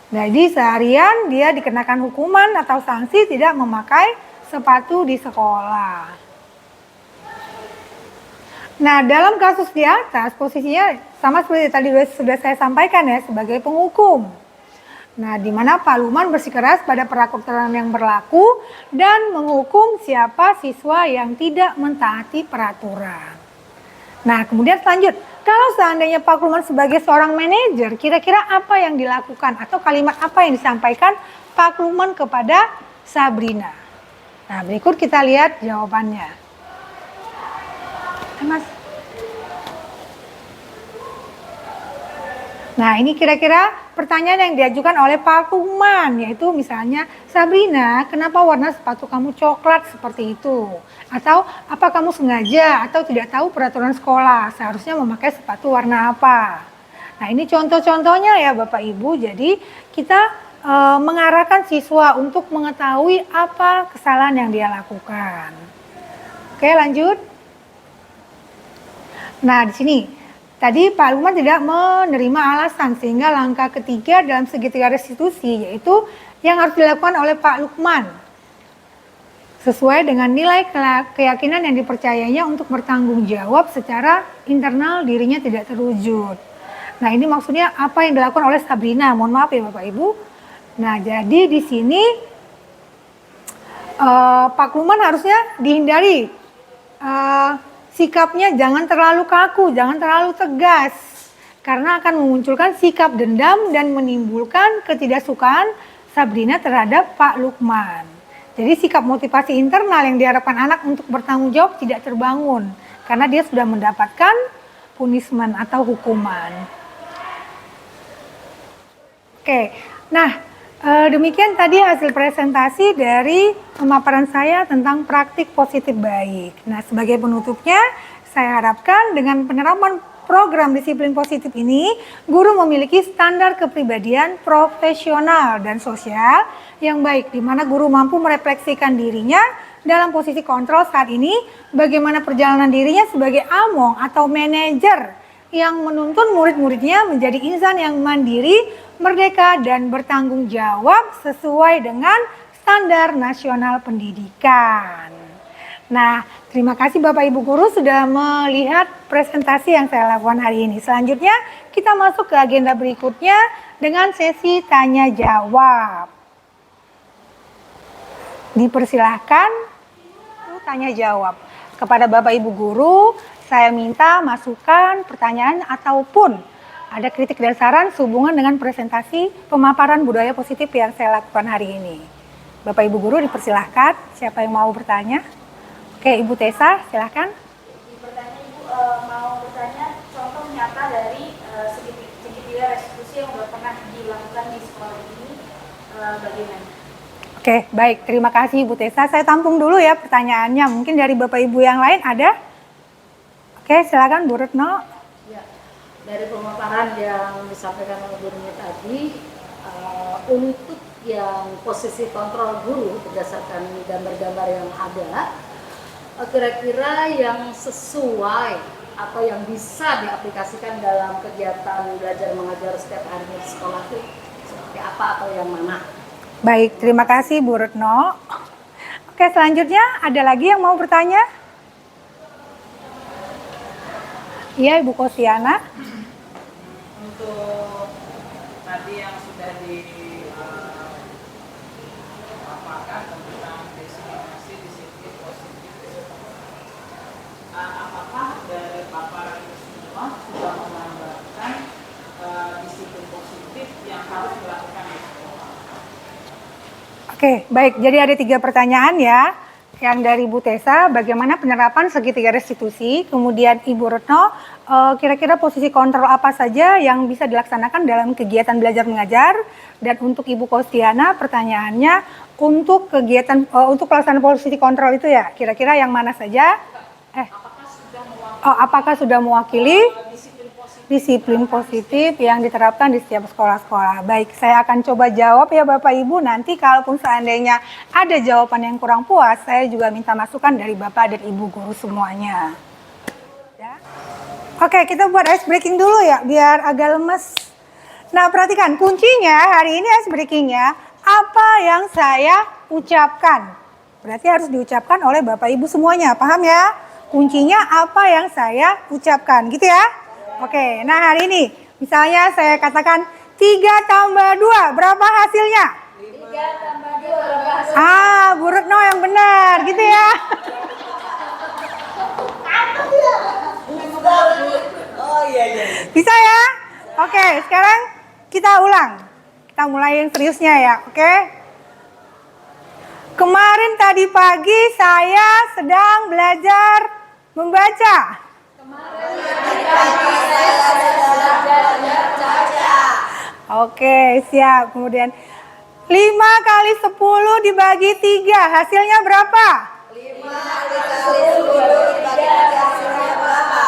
Jadi seharian dia dikenakan hukuman atau sanksi tidak memakai sepatu di sekolah. Nah, dalam kasus di atas posisinya sama seperti tadi sudah saya sampaikan ya, sebagai penghukum. Nah, di mana Pak Lukman bersikeras pada peraturan yang berlaku dan menghukum siapa siswa yang tidak mentaati peraturan. Nah, kemudian lanjut. Kalau seandainya Pak Lukman sebagai seorang manajer, kira-kira apa yang dilakukan atau kalimat apa yang disampaikan Pak Lukman kepada Sabrina? Nah, berikut kita lihat jawabannya. Mas. Nah, ini kira-kira pertanyaan yang diajukan oleh Pak Lukman, yaitu misalnya, Sabrina, kenapa warna sepatu kamu coklat seperti itu? Atau apa kamu sengaja atau tidak tahu peraturan sekolah, seharusnya memakai sepatu warna apa? Nah, ini contoh-contohnya ya Bapak Ibu, jadi kita mengarahkan siswa untuk mengetahui apa kesalahan yang dia lakukan. Oke, lanjut. Nah, di sini tadi Pak Lukman tidak menerima alasan, sehingga langkah ketiga dalam segitiga restitusi yaitu yang harus dilakukan oleh Pak Lukman sesuai dengan nilai keyakinan yang dipercayainya untuk bertanggung jawab secara internal dirinya tidak terwujud. Nah, ini maksudnya apa yang dilakukan oleh Sabrina, mohon maaf ya Bapak Ibu. Nah, jadi di sini Pak Lukman harusnya dihindari sikapnya jangan terlalu kaku, jangan terlalu tegas, karena akan memunculkan sikap dendam dan menimbulkan ketidaksukaan Sabrina terhadap Pak Lukman. Jadi sikap motivasi internal yang diharapkan anak untuk bertanggung jawab tidak terbangun, karena dia sudah mendapatkan punishment atau hukuman. Oke, nah demikian tadi hasil presentasi dari pemaparan saya tentang praktik positif baik. Nah, sebagai penutupnya, saya harapkan dengan penerapan program disiplin positif ini, guru memiliki standar kepribadian profesional dan sosial yang baik, di mana guru mampu merefleksikan dirinya dalam posisi kontrol saat ini, bagaimana perjalanan dirinya sebagai among atau manajer yang menuntun murid-muridnya menjadi insan yang mandiri, merdeka, dan bertanggung jawab sesuai dengan standar nasional pendidikan. Nah, terima kasih Bapak Ibu Guru sudah melihat presentasi yang saya lakukan hari ini. Selanjutnya kita masuk ke agenda berikutnya dengan sesi tanya jawab. Dipersilahkan tanya jawab. Kepada Bapak Ibu Guru, saya minta masukan, pertanyaan ataupun ada kritik dan saran sehubungan dengan presentasi pemaparan budaya positif yang saya lakukan hari ini. Bapak Ibu Guru dipersilahkan, siapa yang mau bertanya? Oke, Ibu Tessa, silahkan. Ibu mau bertanya contoh nyata dari segitiga restitusi yang sudah pernah dilakukan di sekolah ini bagaimana? Oke, baik. Terima kasih Ibu Tessa. Saya tampung dulu ya pertanyaannya. Mungkin dari Bapak Ibu yang lain ada? Oke, silakan Bu Retno. Ya, dari pemaparan yang disampaikan oleh gurunya tadi, untuk yang posisi kontrol guru berdasarkan gambar-gambar yang ada, kira-kira yang sesuai atau yang bisa diaplikasikan dalam kegiatan belajar mengajar setiap hari di sekolah itu seperti apa atau yang mana? Baik, terima kasih Bu Retno. Oke, selanjutnya ada lagi yang mau bertanya? Iya, Ibu Kosiana. Untuk tadi yang sudah dipaparkan tentang diskriminasi disiplin positif, apakah dari paparan itu semua sudah menggambarkan disiplin positif yang harus dilakukan di sekolah? Oke, baik. Jadi ada 3 pertanyaan ya. Yang dari Bu Tessa, bagaimana penerapan segitiga restitusi? Kemudian Ibu Retno, kira-kira posisi kontrol apa saja yang bisa dilaksanakan dalam kegiatan belajar mengajar? Dan untuk Ibu Kostiana, pertanyaannya untuk kegiatan untuk pelaksanaan posisi kontrol itu ya, kira-kira yang mana saja? Apakah sudah mewakili disiplin positif yang diterapkan di setiap sekolah-sekolah? Baik, saya akan coba jawab ya Bapak Ibu. Nanti kalaupun seandainya ada jawaban yang kurang puas, saya juga minta masukan dari Bapak dan Ibu Guru semuanya. Ya. Oke, kita buat ice breaking dulu ya, biar agak lemes. Nah, perhatikan, kuncinya hari ini ice breakingnya, apa yang saya ucapkan. Berarti harus diucapkan oleh Bapak Ibu semuanya, paham ya? Kuncinya apa yang saya ucapkan, gitu ya? Oke, nah hari ini misalnya saya katakan 3 tambah 2, berapa hasilnya? 3 tambah 2 berapa hasilnya? Bu Retno yang benar, gitu ya. Bisa ya? Oke, sekarang kita ulang. Kita mulai yang seriusnya ya, oke? Kemarin tadi pagi saya sedang belajar membaca. Oke, siap. Kemudian 5 kali 10 dibagi 3, hasilnya berapa? 5 kali 10 dibagi 3 hasilnya berapa?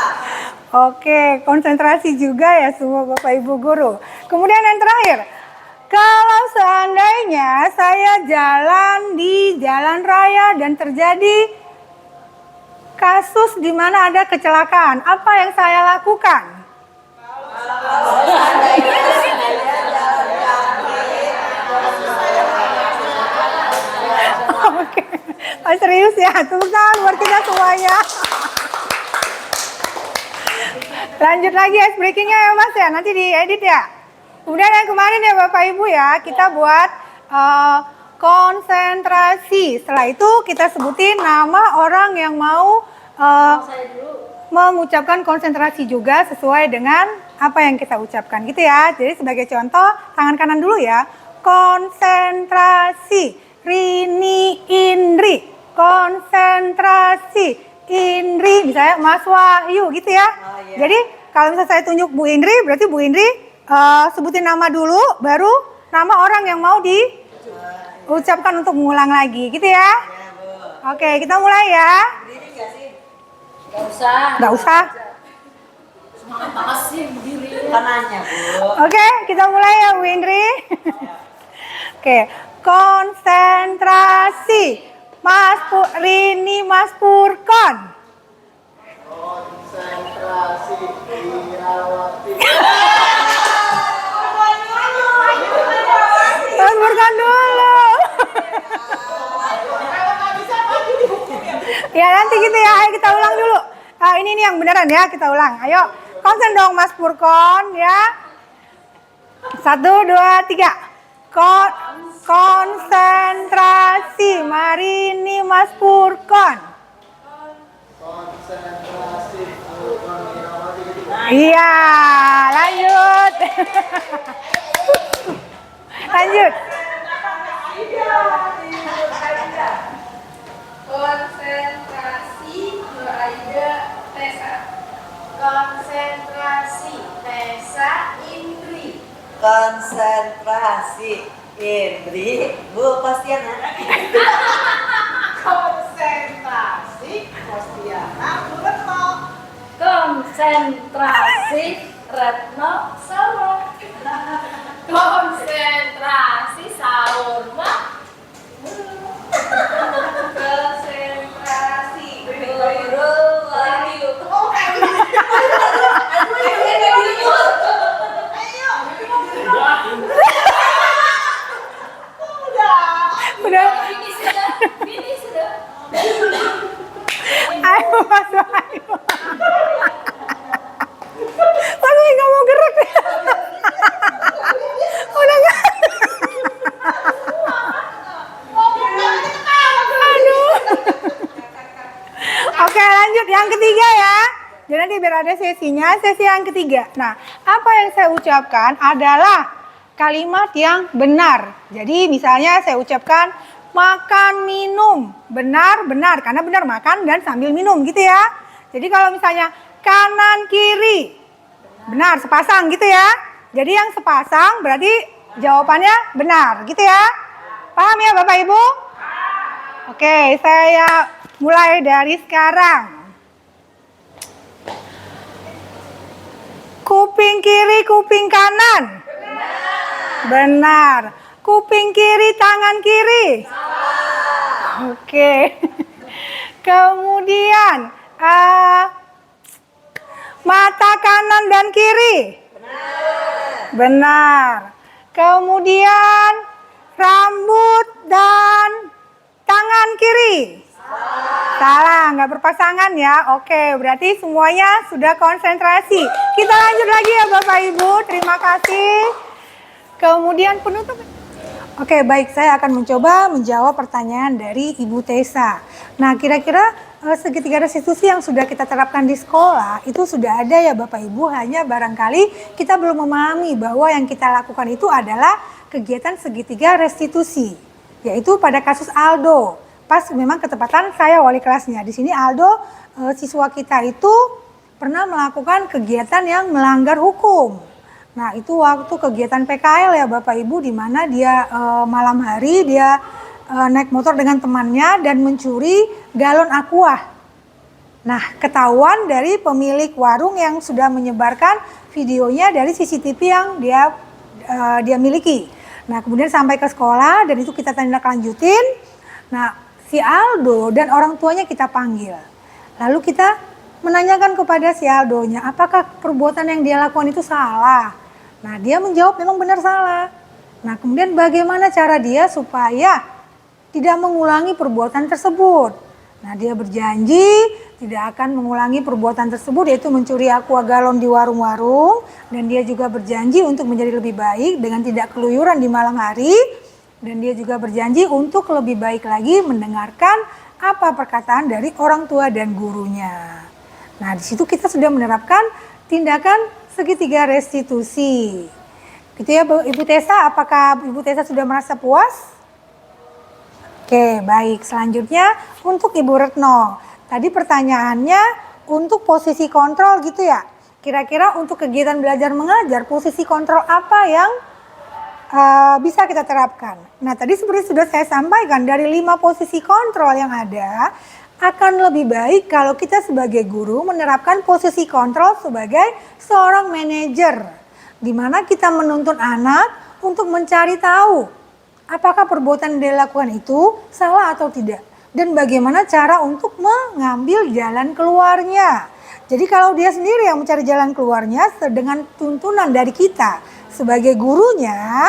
Oke, konsentrasi juga ya semua Bapak Ibu Guru. Kemudian yang terakhir, kalau seandainya saya jalan di jalan raya dan terjadi kasus di mana ada kecelakaan, apa yang saya lakukan? Oke, serius ya, tepuk tangan buat kita semuanya. Lanjut lagi ice breakingnya ya Mas ya, nanti diedit ya. Kemudian yang kemarin ya Bapak Ibu ya, kita buat konsentrasi. Setelah itu kita sebutin nama orang yang mau mengucapkan konsentrasi juga sesuai dengan apa yang kita ucapkan gitu ya. Jadi sebagai contoh, tangan kanan dulu ya. Konsentrasi, Rini Indri. Konsentrasi, Indri. Misalnya Mas Wahyu gitu ya. Jadi kalau misalnya saya tunjuk Bu Indri, berarti Bu Indri sebutin nama dulu, baru nama orang yang mau diucapkan untuk mengulang lagi gitu ya. Oke, kita mulai ya. Nggak usah. Semangat banget sih berdiri. Tangannya, Bu. Oke, kita mulai ya Bu Indri. Oke, konsentrasi. Rini Mas Purkon. Konsentrasi Irawati. Mas Purkon dulu. Ya, gitu ya. Ayo kita ulang dulu. Ini nih yang beneran ya, kita ulang. Ayo, konsen dong Mas Purkon ya. 1, 2, 3. Konsentrasi. Mari ini Mas Purkon. Konsentrasi. Purkon Irawati ketiga. Iya, lanjut. Lanjut. Konsentrasi Aida Tessa. Konsentrasi Tessa Indri. Konsentrasi Indri Bu Kostiana. Konsentrasi Kostiana Bu Retno. Konsentrasi Retno Salma. Konsentrasi Salma. Konsentrasi Nurul Wahyu. Udah. Ini sudah. Ayo Mas Wahyu. Mas Wahyu nggak mau gerak. Udah nggak. Aduh. Oke lanjut yang ketiga ya. Jadi nanti biar ada sesinya, sesi yang ketiga. Nah, apa yang saya ucapkan adalah kalimat yang benar. Jadi misalnya saya ucapkan makan minum. Benar, benar. Karena benar makan dan sambil minum gitu ya. Jadi kalau misalnya kanan kiri. Benar, sepasang gitu ya. Jadi yang sepasang berarti jawabannya benar gitu ya. Paham ya Bapak Ibu? Oke, saya mulai dari sekarang. Kuping kiri, kuping kanan. Benar. Kuping kiri, tangan kiri. Oke. Kemudian mata kanan dan kiri. Benar. Kemudian rambut dan tangan kiri. Salah, nggak berpasangan ya. Oke, berarti semuanya sudah konsentrasi. Kita lanjut lagi ya Bapak Ibu. Terima kasih. Kemudian penutup. Oke, baik. Saya akan mencoba menjawab pertanyaan dari Ibu Tessa. Nah, kira-kira segitiga restitusi yang sudah kita terapkan di sekolah itu sudah ada ya Bapak Ibu. Hanya barangkali kita belum memahami bahwa yang kita lakukan itu adalah kegiatan segitiga restitusi. Yaitu pada kasus Aldo. Pas memang ketepatan saya wali kelasnya. Di sini Aldo siswa kita itu pernah melakukan kegiatan yang melanggar hukum. Nah, itu waktu kegiatan PKL ya Bapak Ibu, di mana dia malam hari dia naik motor dengan temannya dan mencuri galon aqua. Nah, ketahuan dari pemilik warung yang sudah menyebarkan videonya dari CCTV yang dia miliki. Nah, kemudian sampai ke sekolah dan itu kita tindak lanjutin. Nah, si Aldo dan orang tuanya kita panggil. Lalu kita menanyakan kepada si Aldonya, apakah perbuatan yang dia lakukan itu salah? Nah, dia menjawab memang benar salah. Nah, kemudian bagaimana cara dia supaya tidak mengulangi perbuatan tersebut? Nah, dia berjanji tidak akan mengulangi perbuatan tersebut, yaitu mencuri aqua galon di warung-warung. Dan dia juga berjanji untuk menjadi lebih baik dengan tidak keluyuran di malam hari. Dan dia juga berjanji untuk lebih baik lagi mendengarkan apa perkataan dari orang tua dan gurunya. Nah, di situ kita sudah menerapkan tindakan segitiga restitusi. Gitu ya Ibu Tessa, apakah Ibu Tessa sudah merasa puas? Oke, baik. Selanjutnya untuk Ibu Retno. Tadi pertanyaannya untuk posisi kontrol gitu ya. Kira-kira untuk kegiatan belajar mengajar, posisi kontrol apa yang bisa kita terapkan. Nah, tadi seperti sudah saya sampaikan, dari 5 posisi kontrol yang ada, akan lebih baik kalau kita sebagai guru menerapkan posisi kontrol sebagai seorang manajer, di mana kita menuntun anak untuk mencari tahu apakah perbuatan yang dilakukan itu salah atau tidak, dan bagaimana cara untuk mengambil jalan keluarnya. Jadi kalau dia sendiri yang mencari jalan keluarnya dengan tuntunan dari kita sebagai gurunya,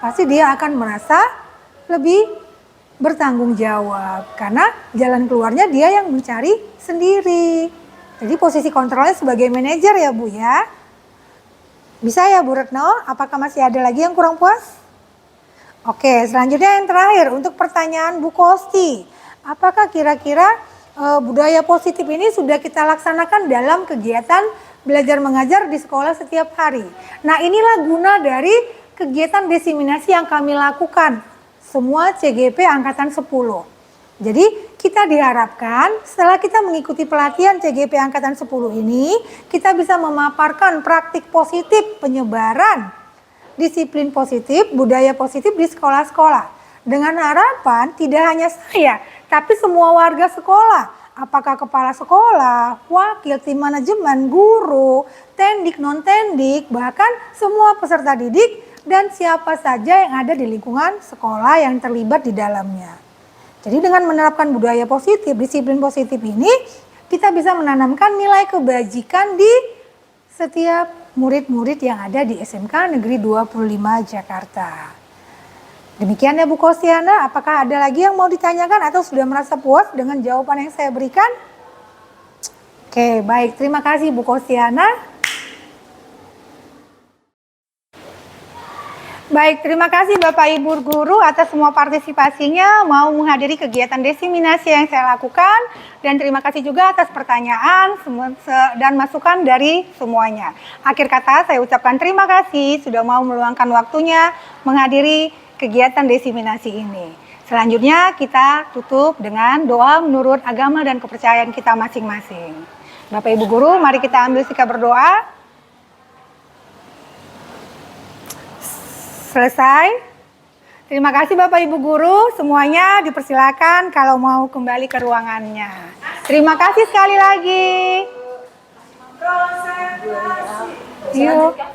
pasti dia akan merasa lebih bertanggung jawab. Karena jalan keluarnya dia yang mencari sendiri. Jadi posisi kontrolnya sebagai manajer ya Bu ya. Bisa ya Bu Retno? Apakah masih ada lagi yang kurang puas? Oke, selanjutnya yang terakhir untuk pertanyaan Bu Kosti. Apakah kira-kira budaya positif ini sudah kita laksanakan dalam kegiatan belajar mengajar di sekolah setiap hari? Nah, inilah guna dari kegiatan desiminasi yang kami lakukan. Semua CGP angkatan 10. Jadi kita diharapkan setelah kita mengikuti pelatihan CGP angkatan 10 ini, kita bisa memaparkan praktik positif penyebaran disiplin positif, budaya positif di sekolah-sekolah. Dengan harapan tidak hanya saya, tapi semua warga sekolah. Apakah kepala sekolah, wakil tim manajemen, guru, tendik, non-tendik, bahkan semua peserta didik dan siapa saja yang ada di lingkungan sekolah yang terlibat di dalamnya. Jadi dengan menerapkan budaya positif, disiplin positif ini, kita bisa menanamkan nilai kebajikan di setiap murid-murid yang ada di SMK Negeri 25 Jakarta. Demikian ya Bu Kostiana, apakah ada lagi yang mau ditanyakan atau sudah merasa puas dengan jawaban yang saya berikan? Oke, baik. Terima kasih Bu Kostiana. Baik, terima kasih Bapak Ibu Guru atas semua partisipasinya mau menghadiri kegiatan desiminasi yang saya lakukan, dan terima kasih juga atas pertanyaan dan masukan dari semuanya. Akhir kata saya ucapkan terima kasih sudah mau meluangkan waktunya menghadiri kegiatan desiminasi ini. Selanjutnya kita tutup dengan doa menurut agama dan kepercayaan kita masing-masing. Bapak Ibu Guru, mari kita ambil sikap berdoa. Selesai. Terima kasih Bapak Ibu Guru, semuanya dipersilakan kalau mau kembali ke ruangannya. Terima kasih sekali lagi. Yuk.